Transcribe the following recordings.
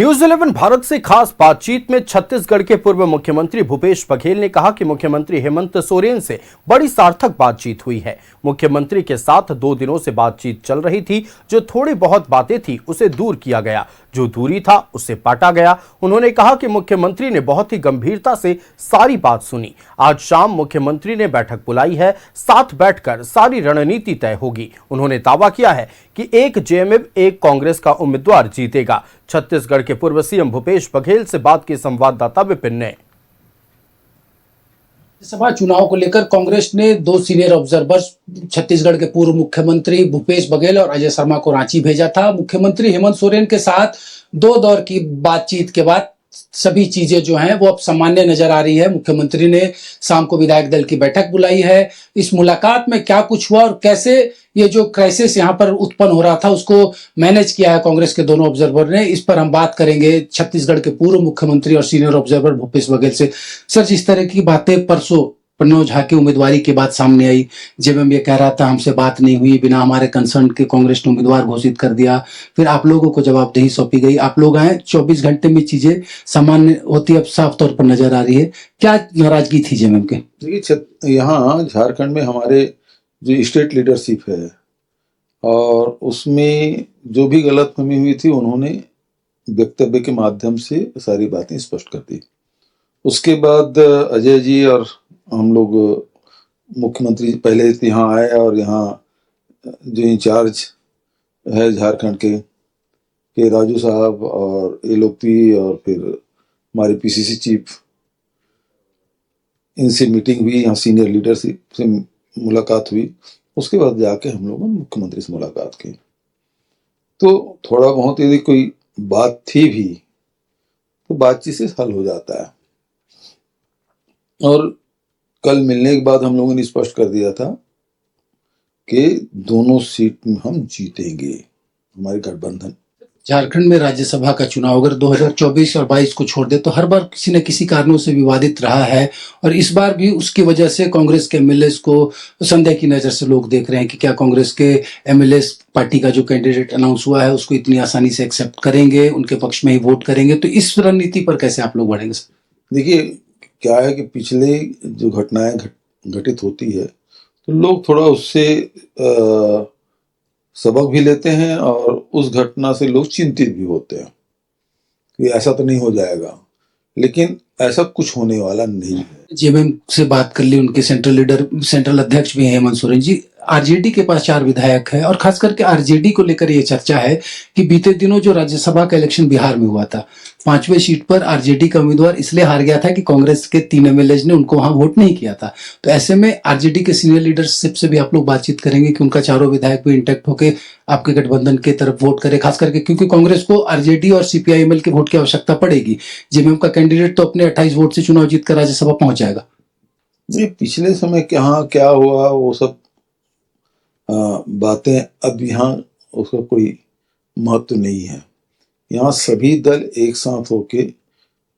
News 11 Bharat से खास बातचीत में छत्तीसगढ़ के पूर्व मुख्यमंत्री भूपेश बघेल ने कहा कि मुख्यमंत्री हेमंत सोरेन से बड़ी सार्थक बातचीत हुई है। मुख्यमंत्री के साथ 2 दिनों से बातचीत चल रही थी। जो थोड़ी बहुत बातें थी उसे दूर किया गया, जो दूरी था उससे पाटा गया। उन्होंने कहा कि मुख्यमंत्री ने बहुत ही गंभीरता से सारी बात सुनी। आज शाम मुख्यमंत्री ने बैठक बुलाई है, साथ बैठकर सारी रणनीति तय होगी। उन्होंने दावा किया है कि एक जेएमएम एक कांग्रेस का उम्मीदवार जीतेगा। छत्तीसगढ़ के पूर्व सीएम भूपेश बघेल से बात की संवाददाता विपिन ने। सभा चुनाव को लेकर कांग्रेस ने 2 सीनियर ऑब्जर्वर्स छत्तीसगढ़ के पूर्व मुख्यमंत्री भूपेश बघेल और अजय शर्मा को रांची भेजा था। मुख्यमंत्री हेमंत सोरेन के साथ 2 दौर की बातचीत के बाद सभी चीजें जो हैं वो अब सामान्य नजर आ रही है। मुख्यमंत्री ने शाम को विधायक दल की बैठक बुलाई है। इस मुलाकात में क्या कुछ हुआ और कैसे ये जो क्राइसिस यहाँ पर उत्पन्न हो रहा था उसको मैनेज किया है कांग्रेस के दोनों ऑब्जर्वर ने, इस पर हम बात करेंगे छत्तीसगढ़ के पूर्व मुख्यमंत्री और सीनियर ऑब्जर्वर भूपेश बघेल से। सर, जिस तरह की बातें परसों प्रनोद झा की उम्मीदवारी के बाद सामने आई, जेएमएम ये कह रहा था हमसे बात नहीं हुई, बिना हमारे कंसर्न के कांग्रेस ने उम्मीदवार घोषित कर दिया, फिर आप लोगों को जवाबदेही सौंपी गई, आप लोग आए, 24 घंटे में चीजें सामान्य होती अब साफ तौर पर नजर आ रही है। क्या नाराजगी थी जेएमएम के? देखिए, यहाँ झारखंड में हमारे जो स्टेट लीडरशिप है और उसमें जो भी गलतफहमी हुई थी उन्होंने वक्तव्य के माध्यम से सारी बातें स्पष्ट कर दी। उसके बाद अजय जी और हम लोग मुख्यमंत्री पहले यहाँ आए और यहाँ जो इंचार्ज है झारखंड के राजू साहब और एलोपी और फिर हमारे पीसीसी चीफ, इनसे मीटिंग हुई, यहाँ सीनियर लीडरशिप से मुलाकात हुई। उसके बाद जाके हम लोगों ने मुख्यमंत्री से मुलाकात की। तो थोड़ा बहुत यदि कोई बात थी भी तो बातचीत से हल हो जाता है। और कल मिलने के बाद हम लोगों ने स्पष्ट कर दिया था कि दोनों सीट में हम जीतेंगे, हमारे गठबंधन। झारखंड में राज्यसभा का चुनाव अगर 2024 और 22 को छोड़ दे तो हर बार किसी न किसी कारणों से विवादित रहा है और इस बार भी उसकी वजह से कांग्रेस के एमएलए को संदेह की नजर से लोग देख रहे हैं कि क्या कांग्रेस के एमएलए पार्टी का जो कैंडिडेट अनाउंस हुआ है उसको इतनी आसानी से एक्सेप्ट करेंगे, उनके पक्ष में ही वोट करेंगे। तो इस रणनीति पर कैसे आप लोग बढ़ेंगे? देखिए, क्या है कि पिछले जो घटनाएं घटित होती है तो लोग थोड़ा उससे सबक भी लेते हैं और उस घटना से लोग चिंतित भी होते हैं कि ऐसा तो नहीं हो जाएगा, लेकिन ऐसा कुछ होने वाला नहीं है। जेएमएम से बात कर ली, उनके सेंट्रल अध्यक्ष भी हैं हेमंत सोरेन जी। आरजेडी के पास 4 विधायक है और खास करके आरजेडी को लेकर ये चर्चा है कि बीते दिनों जो राज्यसभा का इलेक्शन बिहार में हुआ था, 5वें सीट पर आरजेडी का उम्मीदवार इसलिए हार गया था कि कांग्रेस के 3 एमएलए ने उनको वहां वोट नहीं किया था। तो ऐसे में आरजेडी के सीनियर लीडरशिप से भी आप लोग बातचीत करेंगे कि उनका 4 विधायक भी इंटैक्ट होकर आपके गठबंधन की तरफ वोट करे, खास करके क्योंकि कांग्रेस को आरजेडी और सीपीआईएमएल के वोट की आवश्यकता पड़ेगी। जेएमएम का कैंडिडेट तो अपने 28 वोट से चुनाव जीतकर राज्यसभा पहुंच जाएगा। पिछले समय क्या हुआ वो सब बातें अब यहाँ उसका कोई महत्व नहीं है। यहाँ सभी दल एक साथ होके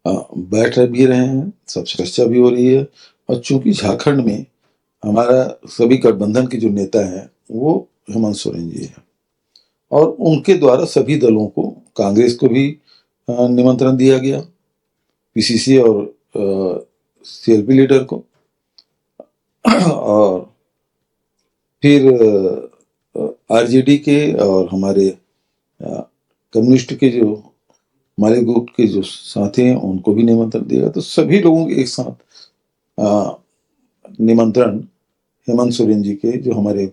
बैठ भी रहे हैं, सब चर्चा भी हो रही है। और चूंकि झारखंड में हमारा सभी गठबंधन के जो नेता हैं वो हेमंत सोरेन जी हैं और उनके द्वारा सभी दलों को, कांग्रेस को भी निमंत्रण दिया गया, पीसीसी और सीएलपी लीडर को, और फिर आरजेडी के और हमारे कम्युनिस्ट के जो हमारे ग्रुप के जो साथी हैं उनको भी निमंत्रण दिया। तो सभी लोगों के एक साथ निमंत्रण हेमंत सोरेन जी के, जो हमारे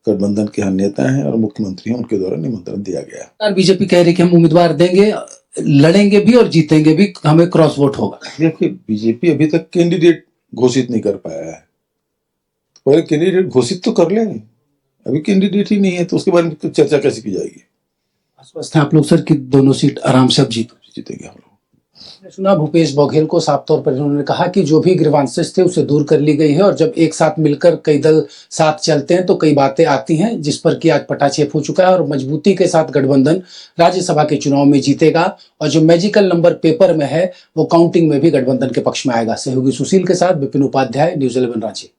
गठबंधन के नेता हैं और मुख्यमंत्री हैं, उनके द्वारा निमंत्रण दिया गया। बीजेपी कह रही कि हम उम्मीदवार देंगे, लड़ेंगे भी और जीतेंगे भी, हमें क्रॉस वोट होगा। देखिए, बीजेपी अभी तक कैंडिडेट घोषित नहीं कर पाया है। पहले कैंडिडेट घोषित तो कर लेंगे, अभी कैंडिडेट ही नहीं है तो उसके बारे में चर्चा कैसे की जाएगी? आश्वस्त हैं आप लोग सर कि दोनों सीट आराम से अब जीतेंगे हम लोग। सुना भूपेश बघेल को साफ तौर पर उन्होंने कहा कि जो भी ग्रीवांसेस थे उसे दूर कर ली गई है और जब एक साथ मिलकर कई दल साथ चलते हैं तो कई बातें आती हैं, जिस पर कि आज पटाक्षेप हो चुका है और मजबूती के साथ गठबंधन राज्यसभा के चुनाव में जीतेगा और जो मैजिकल नंबर पेपर में है वो काउंटिंग में भी गठबंधन के पक्ष में आएगा। सहयोगी सुशील के साथ Vipin Upadhyay, news 11 Ranchi.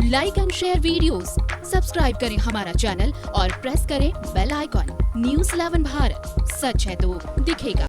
Like and share videos, subscribe करें हमारा चैनल और प्रेस करें बेल आइकॉन। न्यूज़ 11 भारत, सच है तो दिखेगा।